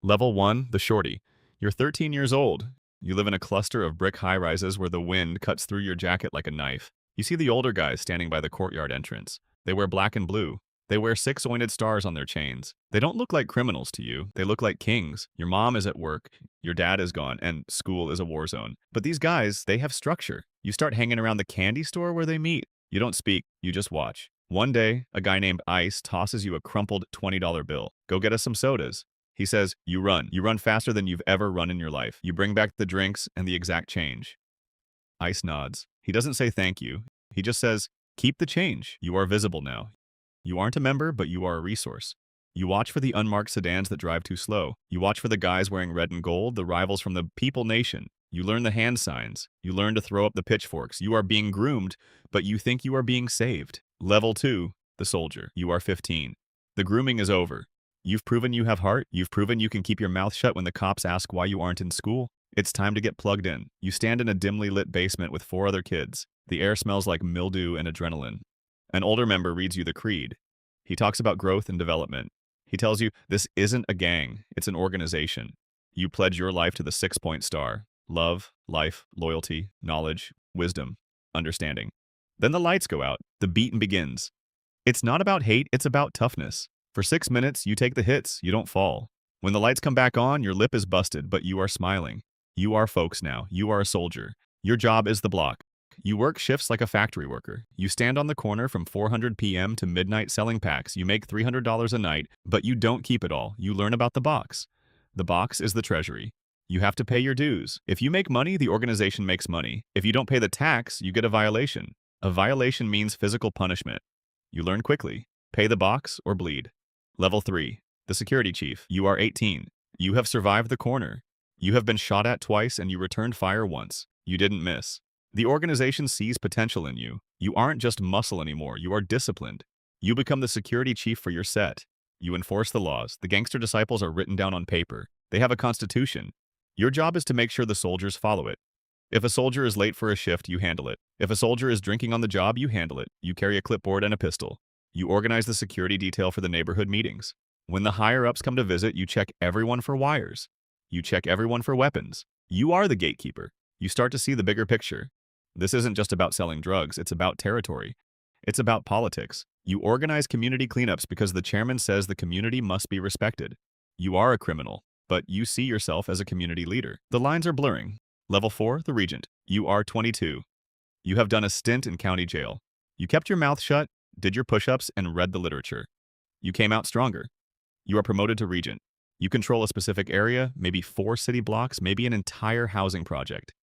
Level 1, the Shorty. You're 13 years old. You live in a cluster of brick high-rises where the wind cuts through your jacket like a knife. You see the older guys standing by the courtyard entrance. They wear black and blue. They wear six-pointed stars on their chains. They don't look like criminals to you. They look like kings. Your mom is at work. Your dad is gone, and school is a war zone. But these guys, they have structure. You start hanging around the candy store where they meet. You don't speak. You just watch. One day, a guy named Ice tosses you a crumpled $20 bill. Go get us some sodas. He says, you run. You run faster than you've ever run in your life. You bring back the drinks and the exact change. Ice nods. He doesn't say thank you. He just says, keep the change. You are visible now. You aren't a member, but you are a resource. You watch for the unmarked sedans that drive too slow. You watch for the guys wearing red and gold, the rivals from the People Nation. You learn the hand signs. You learn to throw up the pitchforks. You are being groomed, but you think you are being saved. Level 2, the soldier. You are 15. The grooming is over. You've proven you have heart. You've proven you can keep your mouth shut when the cops ask why you aren't in school. It's time to get plugged in. You stand in a dimly lit basement with 4 other kids. The air smells like mildew and adrenaline. An older member reads you the creed. He talks about growth and development. He tells you this isn't a gang, it's an organization. You pledge your life to the 6-point star. Love, life, loyalty, knowledge, wisdom, understanding. Then the lights go out. The beating begins. It's not about hate, it's about toughness. For 6 minutes, you take the hits, you don't fall. When the lights come back on, your lip is busted, but you are smiling. You are folks now. You are a soldier. Your job is the block. You work shifts like a factory worker. You stand on the corner from 4:00 p.m. to midnight selling packs. You make $300 a night, but you don't keep it all. You learn about the box. The box is the treasury. You have to pay your dues. If you make money, the organization makes money. If you don't pay the tax, you get a violation. A violation means physical punishment. You learn quickly. Pay the box or bleed. Level 3, the security chief. You are 18. You have survived the corner. You have been shot at twice and you returned fire once. You didn't miss. The organization sees potential in you. You aren't just muscle anymore. You are disciplined. You become the security chief for your set. You enforce the laws. The Gangster Disciples are written down on paper. They have a constitution. Your job is to make sure the soldiers follow it. If a soldier is late for a shift, you handle it. If a soldier is drinking on the job, you handle it. You carry a clipboard and a pistol. You organize the security detail for the neighborhood meetings. When the higher-ups come to visit, you check everyone for wires. You check everyone for weapons. You are the gatekeeper. You start to see the bigger picture. This isn't just about selling drugs, it's about territory. It's about politics. You organize community cleanups because the chairman says the community must be respected. You are a criminal, but you see yourself as a community leader. The lines are blurring. Level 4, the Regent. You are 22. You have done a stint in county jail. You kept your mouth shut, did your push-ups, and read the literature. You came out stronger. You are promoted to Regent. You control a specific area, maybe 4 city blocks, maybe an entire housing project.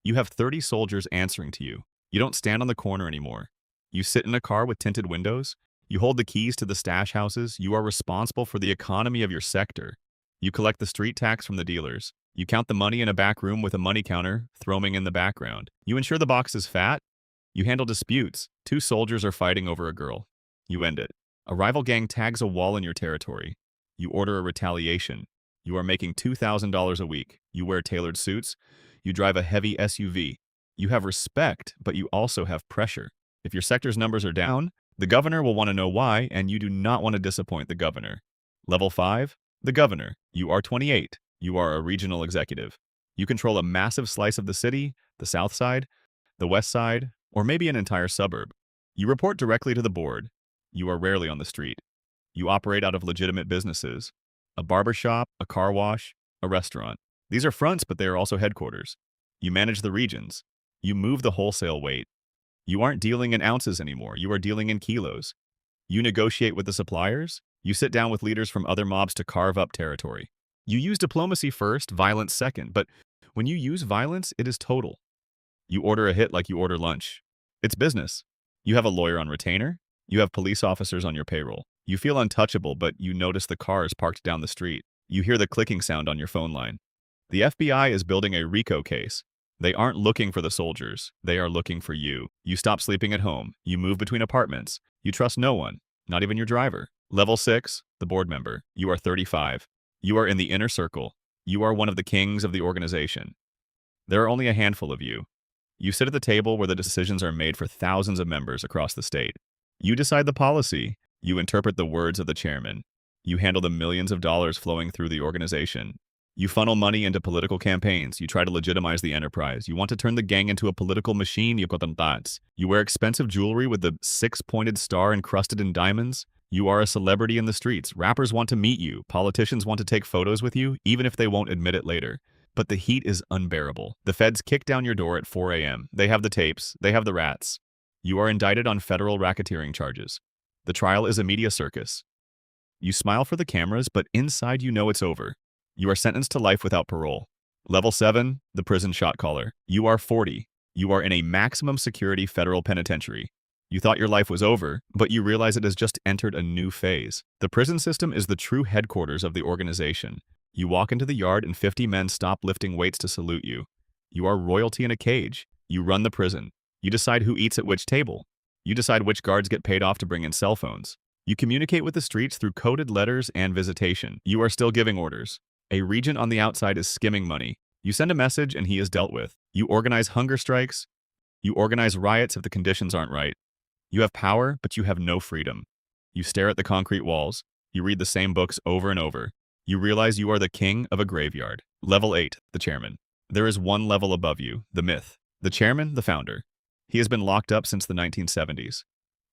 You have 30 soldiers answering to you. You don't stand on the corner anymore. You sit in a car with tinted windows. You hold the keys to the stash houses. You are responsible for the economy of your sector. You collect the street tax from the dealers. You count the money in a back room with a money counter thromming in the background. You ensure the box is fat. You handle disputes. 2 soldiers are fighting over a girl. You end it. A rival gang tags a wall in your territory. You order a retaliation. You are making $2,000 a week. You wear tailored suits. You drive a heavy SUV. You have respect, but you also have pressure. If your sector's numbers are down, the governor will want to know why, and you do not want to disappoint the governor. Level 5, the governor. You are 28. You are a regional executive. You control a massive slice of the city, the south side, the west side, or maybe an entire suburb. You report directly to the board. You are rarely on the street. You operate out of legitimate businesses. A barber shop, a car wash, a restaurant. These are fronts, but they are also headquarters. You manage the regions. You move the wholesale weight. You aren't dealing in ounces anymore. You are dealing in kilos. You negotiate with the suppliers. You sit down with leaders from other mobs to carve up territory. You use diplomacy first, violence second, but when you use violence, it is total. You order a hit like you order lunch. It's business. You have a lawyer on retainer. You have police officers on your payroll. You feel untouchable, but you notice the cars parked down the street. You hear the clicking sound on your phone line. The FBI is building a RICO case. They aren't looking for the soldiers. They are looking for you. You stop sleeping at home. You move between apartments. You trust no one, not even your driver. Level 6, the board member. You are 35. You are in the inner circle. You are one of the kings of the organization. There are only a handful of you. You sit at the table where the decisions are made for thousands of members across the state. You decide the policy. You interpret the words of the chairman. You handle the millions of dollars flowing through the organization. You funnel money into political campaigns. You try to legitimize the enterprise. You want to turn the gang into a political machine. You wear expensive jewelry with the six-pointed star encrusted in diamonds. You are a celebrity in the streets. Rappers want to meet you. Politicians want to take photos with you, even if they won't admit it later. But the heat is unbearable. The feds kick down your door at 4 a.m. They have the tapes. They have the rats. You are indicted on federal racketeering charges. The trial is a media circus. You smile for the cameras, but inside you know it's over. You are sentenced to life without parole. Level 7, the prison shot caller. You are 40. You are in a maximum security federal penitentiary. You thought your life was over, but you realize it has just entered a new phase. The prison system is the true headquarters of the organization. You walk into the yard and 50 men stop lifting weights to salute you. You are royalty in a cage. You run the prison. You decide who eats at which table. You decide which guards get paid off to bring in cell phones. You communicate with the streets through coded letters and visitation. You are still giving orders. A regent on the outside is skimming money. You send a message and he is dealt with. You organize hunger strikes. You organize riots if the conditions aren't right. You have power, but you have no freedom. You stare at the concrete walls. You read the same books over and over. You realize you are the king of a graveyard. Level 8, the chairman. There is one level above you, the myth. The chairman, the founder. He has been locked up since the 1970s.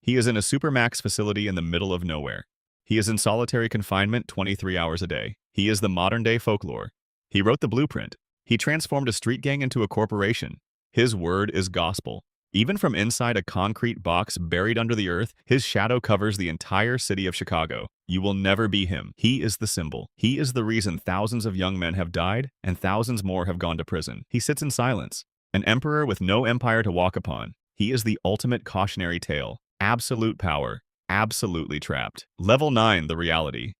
He is in a supermax facility in the middle of nowhere. He is in solitary confinement 23 hours a day. He is the modern-day folklore. He wrote the blueprint. He transformed a street gang into a corporation. His word is gospel. Even from inside a concrete box buried under the earth, his shadow covers the entire city of Chicago. You will never be him. He is the symbol. He is the reason thousands of young men have died and thousands more have gone to prison. He sits in silence. An emperor with no empire to walk upon. He is the ultimate cautionary tale. Absolute power. Absolutely trapped. Level 9, the reality.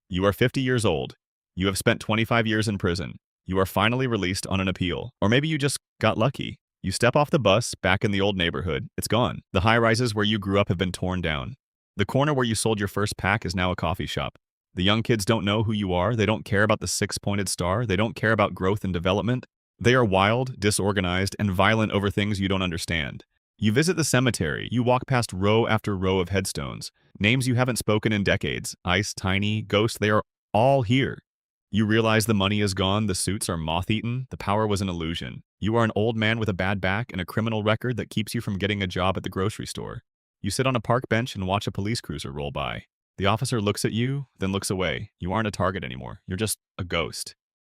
You are 50 years old. You have spent 25 years in prison. You are finally released on an appeal. Or maybe you just got lucky. You step off the bus, back in the old neighborhood. It's gone. The high-rises where you grew up have been torn down. The corner where you sold your first pack is now a coffee shop. The young kids don't know who you are. They don't care about the six-pointed star. They don't care about growth and development. They are wild, disorganized, and violent over things you don't understand. You visit the cemetery. You walk past row after row of headstones. Names you haven't spoken in decades. Ice, Tiny, Ghost, they are all here. You realize the money is gone, the suits are moth-eaten, the power was an illusion. You are an old man with a bad back and a criminal record that keeps you from getting a job at the grocery store. You sit on a park bench and watch a police cruiser roll by. The officer looks at you, then looks away. You aren't a target anymore. You're just a ghost.